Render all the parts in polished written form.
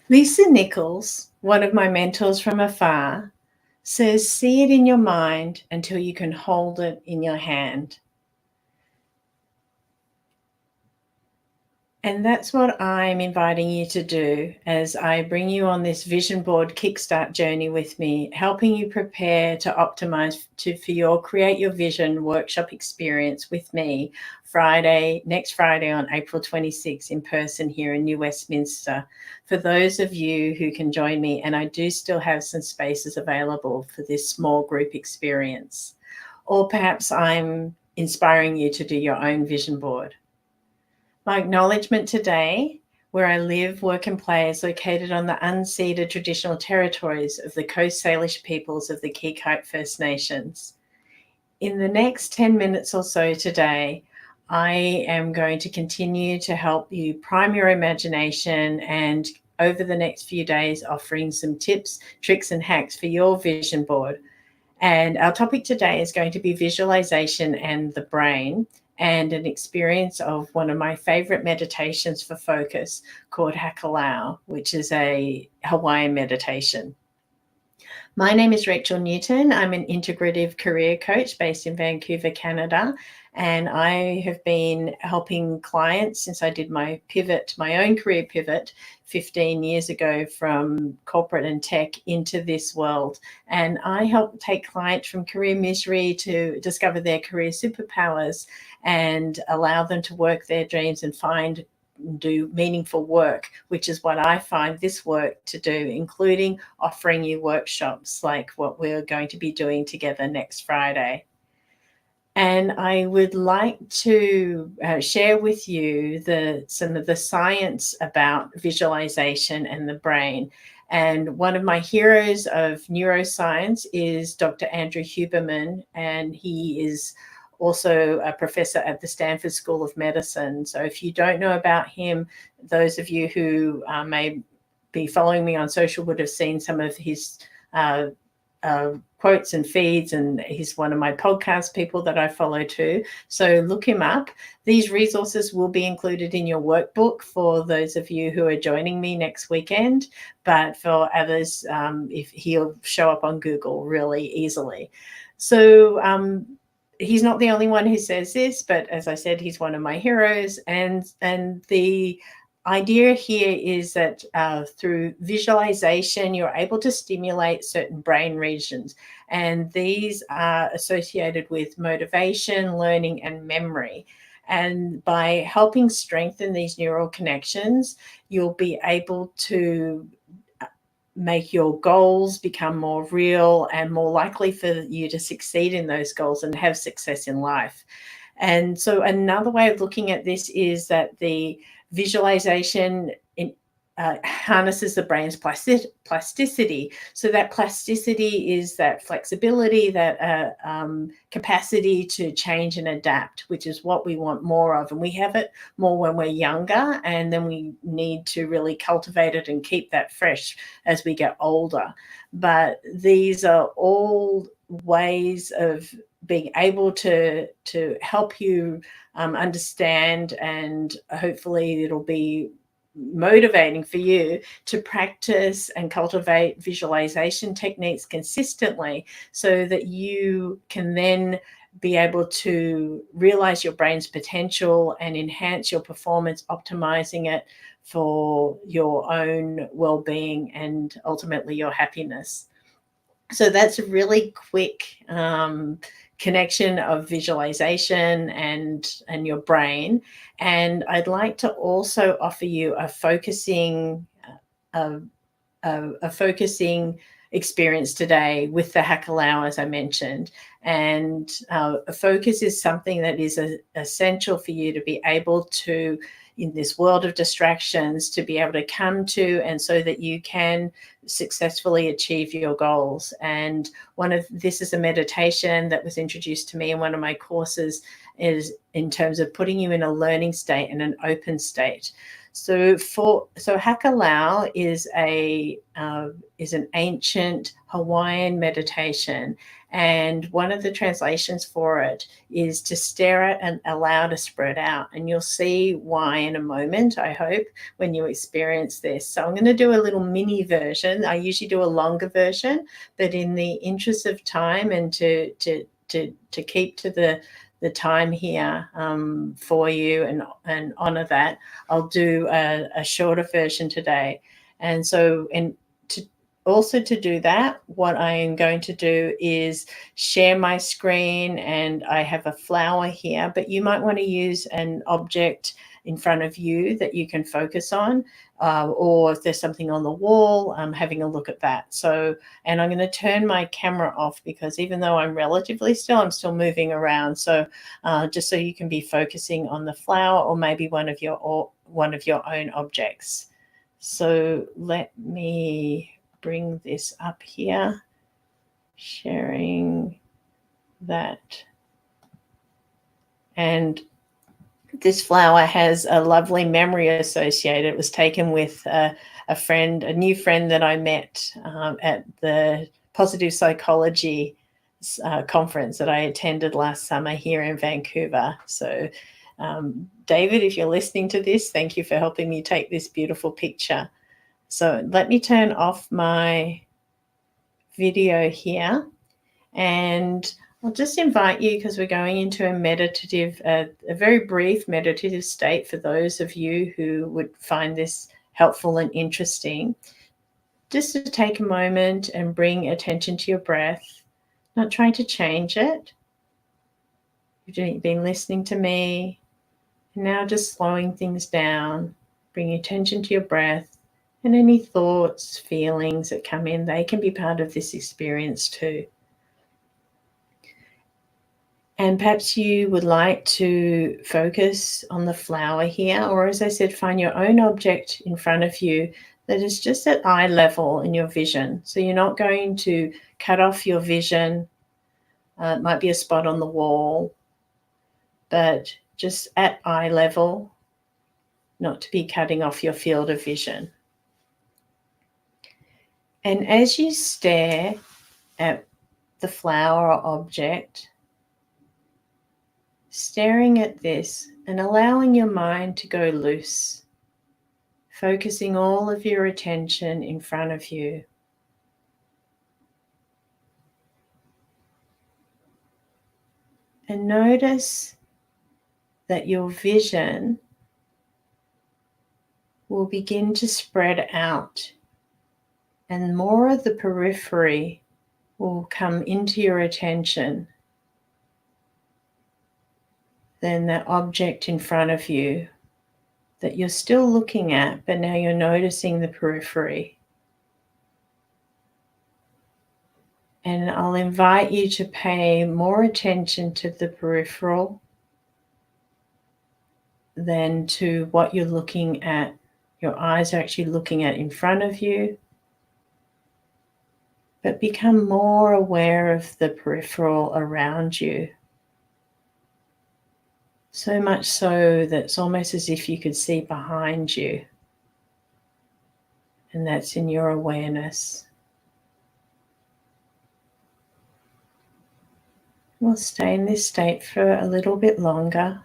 Lisa Nichols, one of my mentors from afar, says, see it in your mind until you can hold it in your hand. And that's what I'm inviting you to do as I bring you on this vision board kickstart journey with me, helping you prepare to optimize for your create your vision workshop experience with me next Friday on April 26th in person here in New Westminster. For those of you who can join me, and I do still have some spaces available for this small group experience, or perhaps I'm inspiring you to do your own vision board. My acknowledgement today, where I live, work, and play, is located on the unceded traditional territories of the Coast Salish peoples of the Kikite First Nations. In the next 10 minutes or so today, I am going to continue to help you prime your imagination and over the next few days offering some tips, tricks, and hacks for your vision board. And our topic today is going to be visualization and the brain, and an experience of one of my favorite meditations for focus called Hakalau, which is a Hawaiian meditation. My name is Rachel Newton. I'm an integrative career coach based in Vancouver, Canada. And I have been helping clients since I did my own career pivot 15 years ago from corporate and tech into this world. And I help take clients from career misery to discover their career superpowers and allow them to work their dreams and do meaningful work, which is what I find this work to do, including offering you workshops like what we're going to be doing together next Friday. And I would like to share with you some of the science about visualization and the brain. And one of my heroes of neuroscience is Dr. Andrew Huberman, and he is also a professor at the Stanford School of Medicine. So if you don't know about him, those of you who may be following me on social would have seen some of his quotes and feeds, and he's one of my podcast people that I follow too. So look him up. These resources will be included in your workbook for those of you who are joining me next weekend, but for others, if he'll show up on Google really easily. So he's not the only one who says this, but as I said, he's one of my heroes. And the idea here is that through visualization, you're able to stimulate certain brain regions. And these are associated with motivation, learning, and memory. And by helping strengthen these neural connections, you'll be able to make your goals become more real and more likely for you to succeed in those goals and have success in life. And so another way of looking at this is that the visualization harnesses the brain's plasticity. So that plasticity is that flexibility, that capacity to change and adapt, which is what we want more of. And we have it more when we're younger, and then we need to really cultivate it and keep that fresh as we get older. But these are all ways of being able to help you understand, and hopefully it'll be motivating for you to practice and cultivate visualization techniques consistently so that you can then be able to realize your brain's potential and enhance your performance, optimizing it for your own well-being and ultimately your happiness. So that's a really quick connection of visualization and your brain. And I'd like to also offer you a focusing experience today with the Hakalau, as I mentioned. And a focus is something that is essential for you to be able to, in this world of distractions, to be able to come to, and so that you can successfully achieve your goals. And this is a meditation that was introduced to me in one of my courses, is in terms of putting you in a learning state and an open state. So Hakalau is an ancient Hawaiian meditation, and one of the translations for it is to stare at and allow to spread out. And you'll see why in a moment, I hope, when you experience this. So I'm going to do a little mini version. I usually do a longer version, but in the interest of time and to keep to the time here for you and honor that, I'll do a shorter version today. And so, to do that, what I am going to do is share my screen, and I have a flower here, but you might want to use an object in front of you that you can focus on, or if there's something on the wall, having a look at that. So, and I'm going to turn my camera off because even though I'm relatively still, I'm still moving around. So just so you can be focusing on the flower or maybe one of your own objects. So let me bring this up here, sharing that. And this flower has a lovely memory associated. It was taken with a new friend that I met at the Positive Psychology conference that I attended last summer here in Vancouver. So, David, if you're listening to this, thank you for helping me take this beautiful picture. So let me turn off my video here, and I'll just invite you, because we're going into a very brief meditative state for those of you who would find this helpful and interesting, just to take a moment and bring attention to your breath, not trying to change it. You've been listening to me, and now just slowing things down, bring attention to your breath, and any thoughts, feelings that come in, they can be part of this experience too. And perhaps you would like to focus on the flower here, or as I said, find your own object in front of you that is just at eye level in your vision. So you're not going to cut off your vision. It might be a spot on the wall, but just at eye level, not to be cutting off your field of vision. And as you stare at the flower or object, staring at this and allowing your mind to go loose, focusing all of your attention in front of you. And notice that your vision will begin to spread out, and more of the periphery will come into your attention than the object in front of you that you're still looking at, but now you're noticing the periphery. And I'll invite you to pay more attention to the peripheral than to what you're looking at. Your eyes are actually looking at in front of you, but become more aware of the peripheral around you. So much so that it's almost as if you could see behind you. And that's in your awareness. We'll stay in this state for a little bit longer,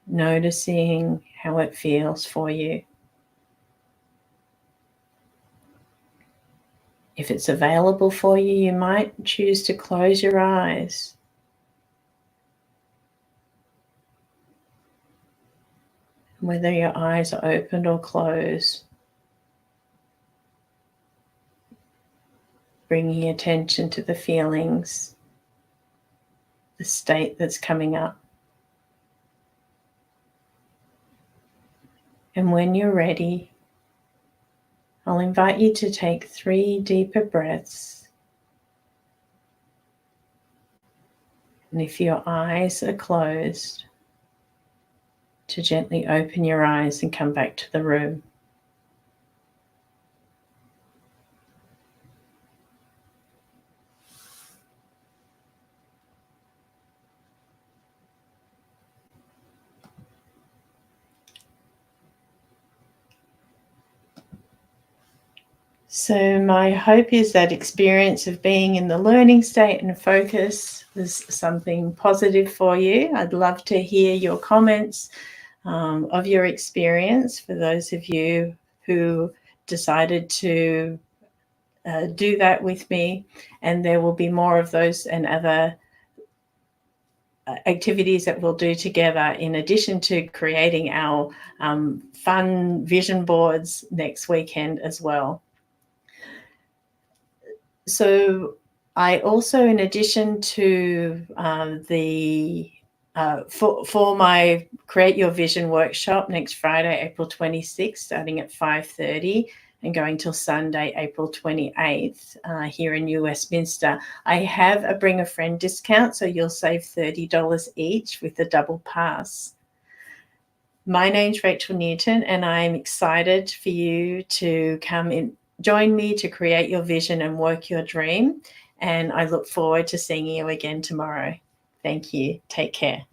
noticing how it feels for you. If it's available for you, you might choose to close your eyes. Whether your eyes are opened or closed, bringing attention to the feelings, the state that's coming up. And when you're ready, I'll invite you to take 3 deeper breaths. And if your eyes are closed, to gently open your eyes and come back to the room. So my hope is that experience of being in the learning state and focus was something positive for you. I'd love to hear your comments of your experience for those of you who decided to do that with me. And there will be more of those and other activities that we'll do together in addition to creating our fun vision boards next weekend as well. So I also, in addition to for my Create Your Vision workshop next Friday, April 26th, starting at 5:30 and going till Sunday, April 28th, here in New Westminster, I have a Bring a Friend discount, so you'll save $30 each with the double pass. My name's Rachel Newton, and I'm excited for you to come in, join me to create your vision and work your dream. And I look forward to seeing you again tomorrow. Thank you. Take care.